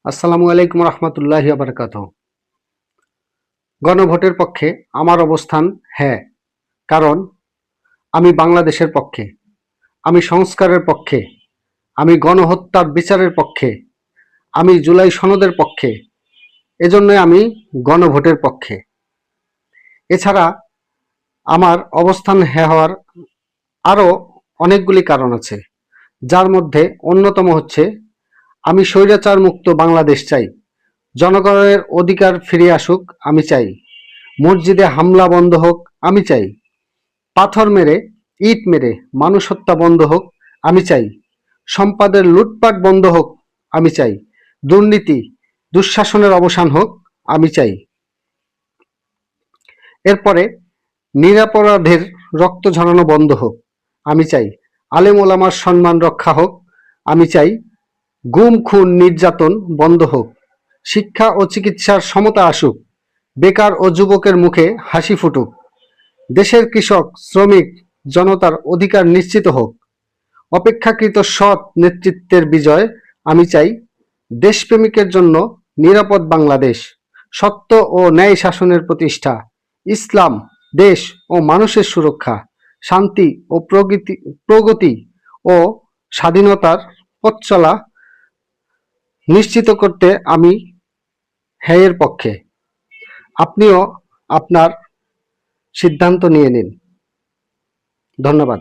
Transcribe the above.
আসসালামু আলাইকুম রহমতুল্লাহি বারাকাতুহু। গণভোটের পক্ষে আমার অবস্থান হ্যাঁ, কারণ আমি বাংলাদেশের পক্ষে, আমি সংস্কারের পক্ষে, আমি গণহত্যার বিচারের পক্ষে, আমি জুলাই সনদের পক্ষে, এজন্যই আমি গণভোটের পক্ষে। এছাড়া আমার অবস্থান হ্যাঁ হওয়ার আরও অনেকগুলি কারণ আছে, যার মধ্যে অন্যতম হচ্ছে আমি স্বৈরাচার মুক্ত বাংলাদেশ চাই, জনগণের অধিকার ফিরে আসুক আমি চাই, মসজিদে হামলা বন্ধ হোক আমি চাই, পাথর মেরে ইট মেরে মানুষ হত্যা বন্ধ হোক আমি চাই, সম্পদের লুটপাট বন্ধ হোক আমি চাই, দুর্নীতি দুঃশাসনের অবসান হোক আমি চাই। এরপরে নিরপরাধের রক্ত ঝরানো বন্ধ হোক আমি চাই, আলেম ওলামার সম্মান রক্ষা হোক আমি চাই, গুম খুন নির্যাতন বন্ধ হোক, শিক্ষা ও চিকিৎসার সমতা আসুক, বেকার ও যুবকের মুখে হাসি ফুটুক, দেশের কৃষক শ্রমিক জনতার অধিকার নিশ্চিত হোক, অপেক্ষাকৃত সৎ নেতৃত্বের বিজয় আমি চাই, দেশপ্রেমিকের জন্য নিরাপদ বাংলাদেশ, সত্য ও ন্যায় শাসনের প্রতিষ্ঠা, ইসলাম, দেশ ও মানুষের সুরক্ষা, শান্তি ও প্রগতি ও স্বাধীনতার পথ চলা নিশ্চিত করতে আমি হ্যাঁ এর পক্ষে। আপনিও আপনার সিদ্ধান্ত নিয়ে নিন। ধন্যবাদ।